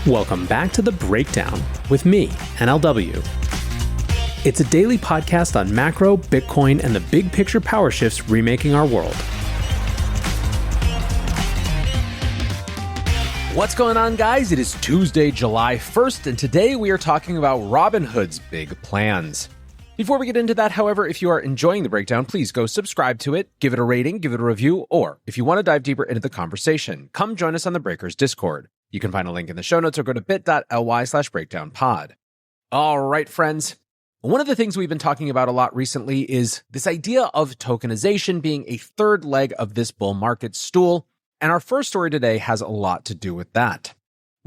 Welcome back to The Breakdown with me, NLW. It's a daily podcast on macro, Bitcoin, and the big picture power shifts remaking our world. What's going on, guys? It is Tuesday, July 1st, and today we are talking about Robinhood's big plans. Before we get into that, however, if you are enjoying The Breakdown, please go subscribe to it, give it a rating, give it a review, or if you want to dive deeper into the conversation, come join us on the Breakers Discord. You can find a link in the show notes or go to bit.ly/breakdownpod. All right, friends. One of the things we've been talking about a lot recently is this idea of tokenization being a third leg of this bull market stool, and our first story today has a lot to do with that.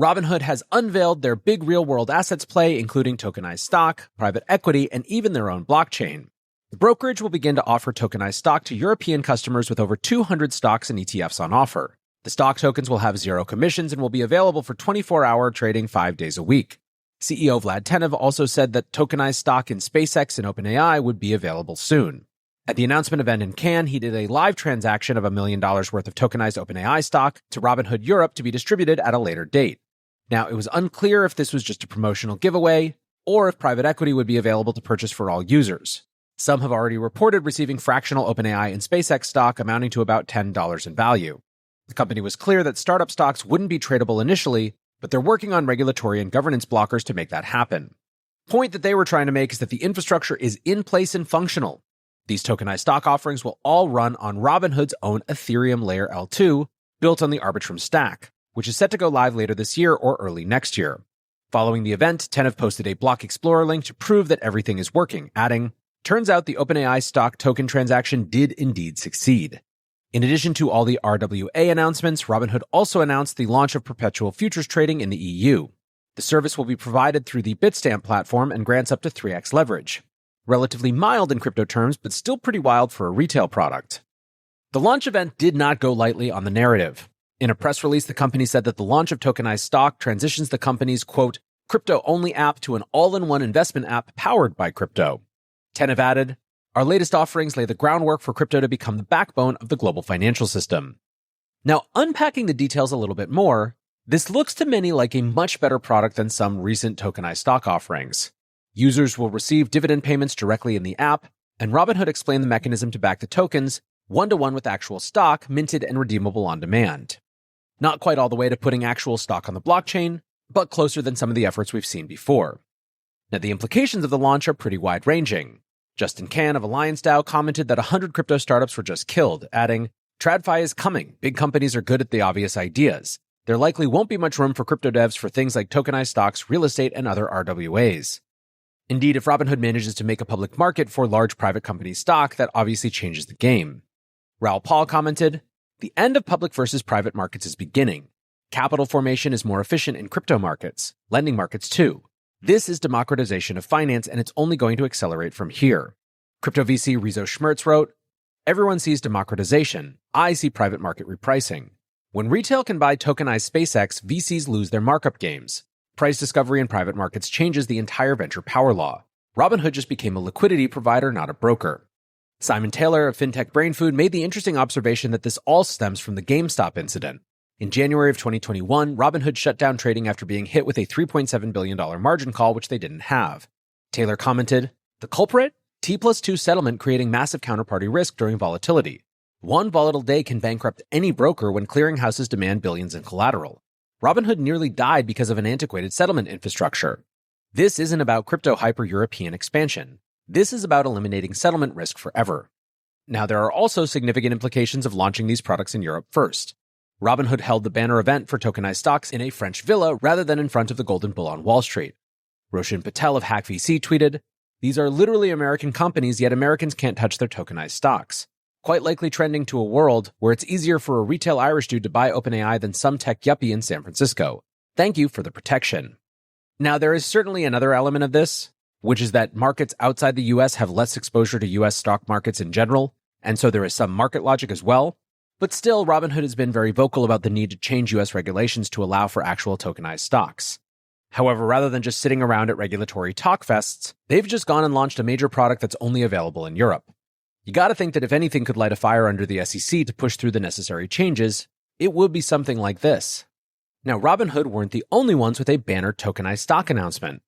Robinhood has unveiled their big real-world assets play, including tokenized stock, private equity, and even their own blockchain. The brokerage will begin to offer tokenized stock to European customers with over 200 stocks and ETFs on offer. The stock tokens will have zero commissions and will be available for 24-hour trading 5 days a week. CEO Vlad Tenev also said that tokenized stock in SpaceX and OpenAI would be available soon. At the announcement event in Cannes, he did a live transaction of $1 million worth of tokenized OpenAI stock to Robinhood Europe to be distributed at a later date. Now, it was unclear if this was just a promotional giveaway or if private equity would be available to purchase for all users. Some have already reported receiving fractional OpenAI and SpaceX stock amounting to about $10 in value. The company was clear that startup stocks wouldn't be tradable initially, but they're working on regulatory and governance blockers to make that happen. The point that they were trying to make is that the infrastructure is in place and functional. These tokenized stock offerings will all run on Robinhood's own Ethereum Layer L2, built on the Arbitrum stack, which is set to go live later this year or early next year. Following the event, Tenev posted a Block Explorer link to prove that everything is working, adding, "Turns out the OpenAI stock token transaction did indeed succeed." In addition to all the RWA announcements, Robinhood also announced the launch of perpetual futures trading in the EU. The service will be provided through the Bitstamp platform and grants up to 3x leverage. Relatively mild in crypto terms, but still pretty wild for a retail product. The launch event did not go lightly on the narrative. In a press release, the company said that the launch of tokenized stock transitions the company's, quote, crypto-only app to an all-in-one investment app powered by crypto. Tenev added, "Our latest offerings lay the groundwork for crypto to become the backbone of the global financial system." Now, unpacking the details a little bit more, this looks to many like a much better product than some recent tokenized stock offerings. Users will receive dividend payments directly in the app, and Robinhood explained the mechanism to back the tokens, one-to-one with actual stock, minted and redeemable on demand. Not quite all the way to putting actual stock on the blockchain, but closer than some of the efforts we've seen before. Now, the implications of the launch are pretty wide-ranging. Justin Can of Alliance DAO commented that 100 crypto startups were just killed, adding, "TradFi is coming. Big companies are good at the obvious ideas. There likely won't be much room for crypto devs for things like tokenized stocks, real estate, and other RWAs." Indeed, if Robinhood manages to make a public market for large private company stock, that obviously changes the game. Raoul Paul commented, "The end of public versus private markets is beginning. Capital formation is more efficient in crypto markets, lending markets too. This is democratization of finance, and it's only going to accelerate from here." Crypto VC Rezo Schmertz wrote, "Everyone sees democratization. I see private market repricing. When retail can buy tokenized SpaceX, VCs lose their markup games. Price discovery in private markets changes the entire venture power law. Robinhood just became a liquidity provider, not a broker." Simon Taylor of FinTech Brain Food made the interesting observation that this all stems from the GameStop incident. In January of 2021, Robinhood shut down trading after being hit with a $3.7 billion margin call, which they didn't have. Taylor commented, "The culprit? T+2 settlement creating massive counterparty risk during volatility. One volatile day can bankrupt any broker when clearinghouses demand billions in collateral. Robinhood nearly died because of an antiquated settlement infrastructure. This isn't about crypto hyper-European expansion. This is about eliminating settlement risk forever." Now, there are also significant implications of launching these products in Europe first. Robinhood held the banner event for tokenized stocks in a French villa rather than in front of the Golden Bull on Wall Street. Roshan Patel of HackVC tweeted, "These are literally American companies, yet Americans can't touch their tokenized stocks. Quite likely trending to a world where it's easier for a retail Irish dude to buy OpenAI than some tech yuppie in San Francisco. Thank you for the protection." Now, there is certainly another element of this, which is that markets outside the US have less exposure to US stock markets in general, and so there is some market logic as well. But still, Robinhood has been very vocal about the need to change US regulations to allow for actual tokenized stocks. However, rather than just sitting around at regulatory talk fests, they've just gone and launched a major product that's only available in Europe. You gotta think that if anything could light a fire under the SEC to push through the necessary changes, it would be something like this. Now, Robinhood weren't the only ones with a banner tokenized stock announcement.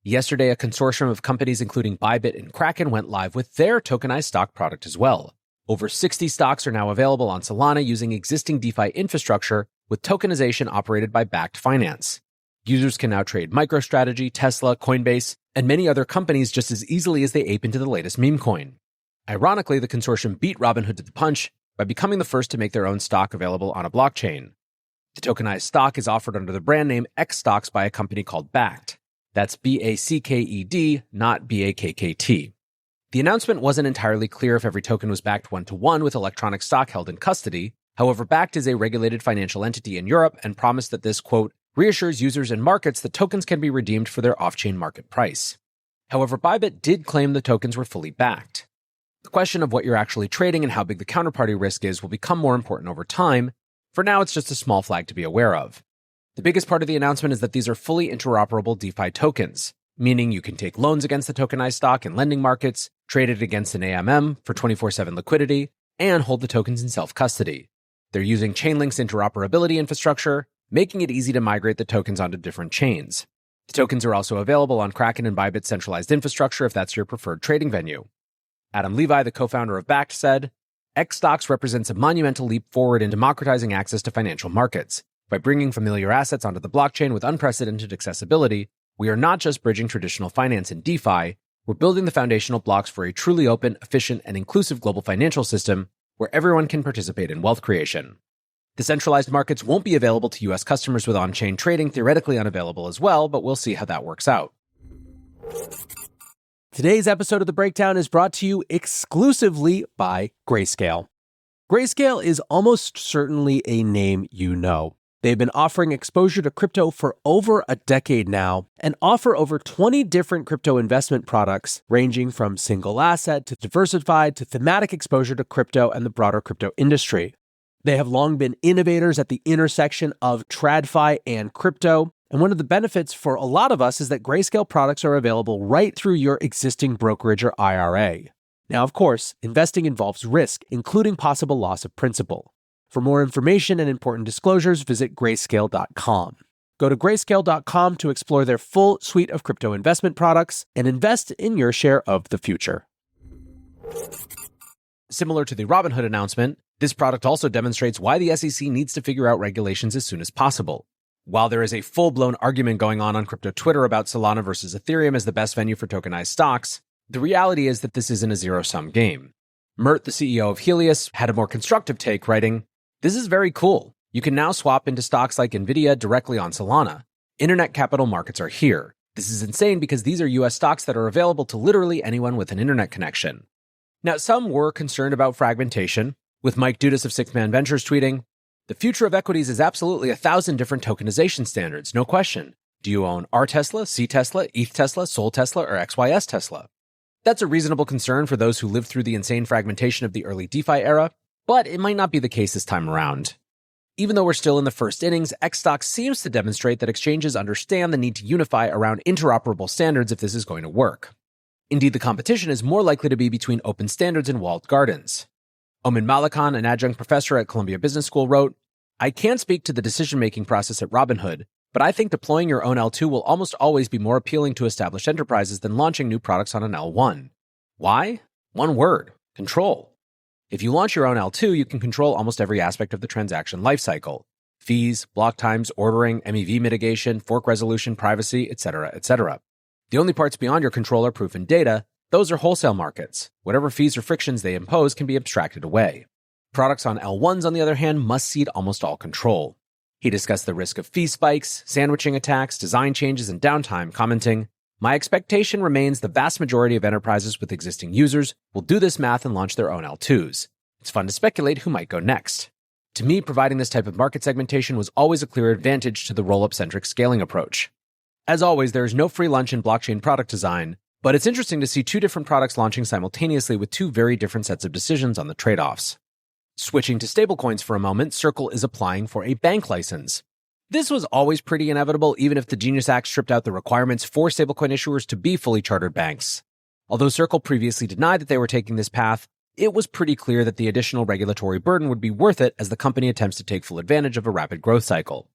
Yesterday, a consortium of companies including Bybit and Kraken went live with their tokenized stock product as well. Over 60 stocks are now available on Solana using existing DeFi infrastructure with tokenization operated by backed finance. Users can now trade MicroStrategy, Tesla, Coinbase, and many other companies just as easily as they ape into the latest meme coin. Ironically, the consortium beat Robinhood to the punch by becoming the first to make their own stock available on a blockchain. The tokenized stock is offered under the brand name X Stocks by a company called Bakkt. That's BACKED, not BAKKT. The announcement wasn't entirely clear if every token was backed one-to-one with electronic stock held in custody. However, Bakkt is a regulated financial entity in Europe and promised that this, quote, reassures users and markets that tokens can be redeemed for their off-chain market price. However, Bybit did claim the tokens were fully backed. The question of what you're actually trading and how big the counterparty risk is will become more important over time. For now, it's just a small flag to be aware of. The biggest part of the announcement is that these are fully interoperable DeFi tokens, meaning you can take loans against the tokenized stock in lending markets, trade it against an AMM for 24/7 liquidity, and hold the tokens in self-custody. They're using Chainlink's interoperability infrastructure, making it easy to migrate the tokens onto different chains. The tokens are also available on Kraken and Bybit's centralized infrastructure if that's your preferred trading venue. Adam Levi, the co-founder of Bakkt, said, X Stocks represents a monumental leap forward in democratizing access to financial markets. By bringing familiar assets onto the blockchain with unprecedented accessibility, we are not just bridging traditional finance and DeFi, we're building the foundational blocks for a truly open, efficient, and inclusive global financial system where everyone can participate in wealth creation. The centralized markets won't be available to US customers with on-chain trading, theoretically unavailable as well, but we'll see how that works out. Today's episode of The Breakdown is brought to you exclusively by Grayscale. Grayscale is almost certainly a name you know. They've been offering exposure to crypto for over a decade now and offer over 20 different crypto investment products ranging from single asset to diversified to thematic exposure to crypto and the broader crypto industry. They have long been innovators at the intersection of TradFi and crypto, and one of the benefits for a lot of us is that Grayscale products are available right through your existing brokerage or IRA. Now, of course, investing involves risk, including possible loss of principal. For more information and important disclosures, visit grayscale.com. Go to grayscale.com to explore their full suite of crypto investment products and invest in your share of the future. Similar to the Robinhood announcement, this product also demonstrates why the SEC needs to figure out regulations as soon as possible. While there is a full-blown argument going on crypto Twitter about Solana versus Ethereum as the best venue for tokenized stocks, the reality is that this isn't a zero-sum game. Mert, the CEO of Helios, had a more constructive take, writing, "This is very cool. You can now swap into stocks like Nvidia directly on Solana. Internet capital markets are here. This is insane because these are US stocks that are available to literally anyone with an internet connection." Now, some were concerned about fragmentation, with Mike Dudas of Six Man Ventures tweeting, "The future of equities is absolutely 1,000 different tokenization standards, no question. Do you own R Tesla, C Tesla, ETH Tesla, Sol Tesla, or XYS Tesla?" That's a reasonable concern for those who lived through the insane fragmentation of the early DeFi era, but it might not be the case this time around. Even though we're still in the first innings, Xstock seems to demonstrate that exchanges understand the need to unify around interoperable standards if this is going to work. Indeed, the competition is more likely to be between open standards and walled gardens. Omin Malikan, an adjunct professor at Columbia Business School, wrote, "I can't speak to the decision-making process at Robinhood, but I think deploying your own L2 will almost always be more appealing to established enterprises than launching new products on an L1. Why? One word: control. If you launch your own L2, you can control almost every aspect of the transaction lifecycle: fees, block times, ordering, MEV mitigation, fork resolution, privacy, etc., etc. The only parts beyond your control are proof and data. Those are wholesale markets. Whatever fees or frictions they impose can be abstracted away. Products on L1s, on the other hand, must cede almost all control." He discussed the risk of fee spikes, sandwiching attacks, design changes, and downtime, commenting, "My expectation remains the vast majority of enterprises with existing users will do this math and launch their own L2s. It's fun to speculate who might go next." To me, providing this type of market segmentation was always a clear advantage to the roll-up-centric scaling approach. As always, there is no free lunch in blockchain product design, but it's interesting to see two different products launching simultaneously with two very different sets of decisions on the trade-offs. Switching to stablecoins for a moment, Circle is applying for a bank license. This was always pretty inevitable, even if the Genius Act stripped out the requirements for stablecoin issuers to be fully chartered banks. Although Circle previously denied that they were taking this path, it was pretty clear that the additional regulatory burden would be worth it as the company attempts to take full advantage of a rapid growth cycle.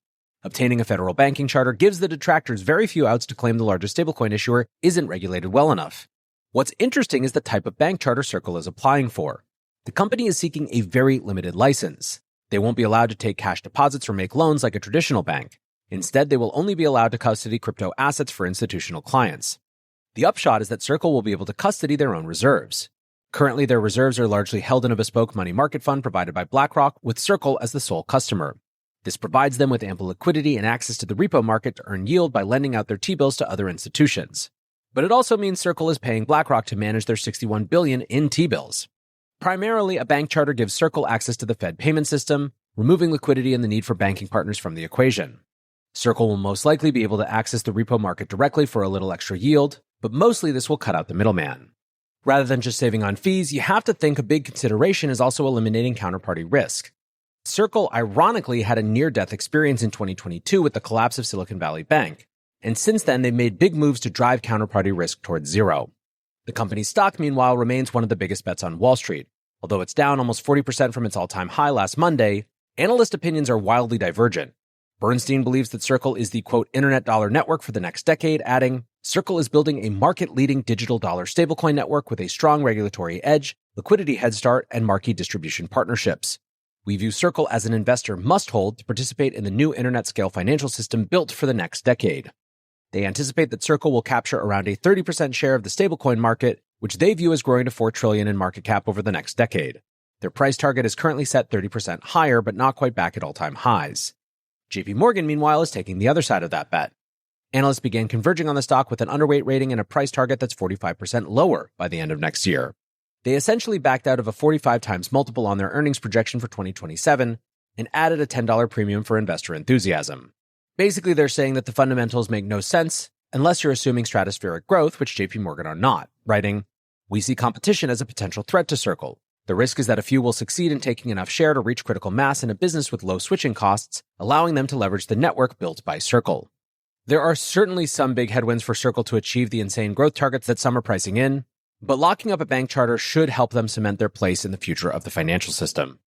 Obtaining a federal banking charter gives the detractors very few outs to claim the largest stablecoin issuer isn't regulated well enough. What's interesting is the type of bank charter Circle is applying for. The company is seeking a very limited license. They won't be allowed to take cash deposits or make loans like a traditional bank. Instead, they will only be allowed to custody crypto assets for institutional clients. The upshot is that Circle will be able to custody their own reserves. Currently, their reserves are largely held in a bespoke money market fund provided by BlackRock, with Circle as the sole customer. This provides them with ample liquidity and access to the repo market to earn yield by lending out their T-bills to other institutions. But it also means Circle is paying BlackRock to manage their $61 billion in T-bills. Primarily, a bank charter gives Circle access to the Fed payment system, removing liquidity and the need for banking partners from the equation. Circle will most likely be able to access the repo market directly for a little extra yield, but mostly this will cut out the middleman. Rather than just saving on fees, you have to think a big consideration is also eliminating counterparty risk. Circle ironically had a near-death experience in 2022 with the collapse of Silicon Valley Bank, and since then they've made big moves to drive counterparty risk towards zero. The company's stock, meanwhile, remains one of the biggest bets on Wall Street. Although it's down almost 40% from its all-time high last Monday, analyst opinions are wildly divergent. Bernstein believes that Circle is the, quote, internet dollar network for the next decade, adding, Circle is building a market-leading digital dollar stablecoin network with a strong regulatory edge, liquidity head start, and marquee distribution partnerships. We view Circle as an investor must-hold to participate in the new internet-scale financial system built for the next decade. They anticipate that Circle will capture around a 30% share of the stablecoin market, which they view as growing to $4 trillion in market cap over the next decade. Their price target is currently set 30% higher, but not quite back at all-time highs. JP Morgan, meanwhile, is taking the other side of that bet. Analysts began converging on the stock with an underweight rating and a price target that's 45% lower by the end of next year. They essentially backed out of a 45 times multiple on their earnings projection for 2027 and added a $10 premium for investor enthusiasm. Basically, they're saying that the fundamentals make no sense unless you're assuming stratospheric growth, which JP Morgan are not, writing, "We see competition as a potential threat to Circle. The risk is that a few will succeed in taking enough share to reach critical mass in a business with low switching costs, allowing them to leverage the network built by Circle." There are certainly some big headwinds for Circle to achieve the insane growth targets that some are pricing in, but locking up a bank charter should help them cement their place in the future of the financial system.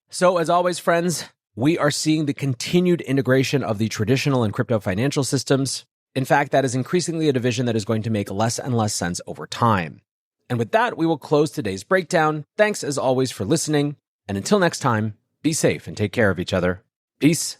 So, as always, friends, we are seeing the continued integration of the traditional and crypto financial systems. In fact, that is increasingly a division that is going to make less and less sense over time. And with that, we will close today's breakdown. Thanks, as always, for listening. And until next time, be safe and take care of each other. Peace.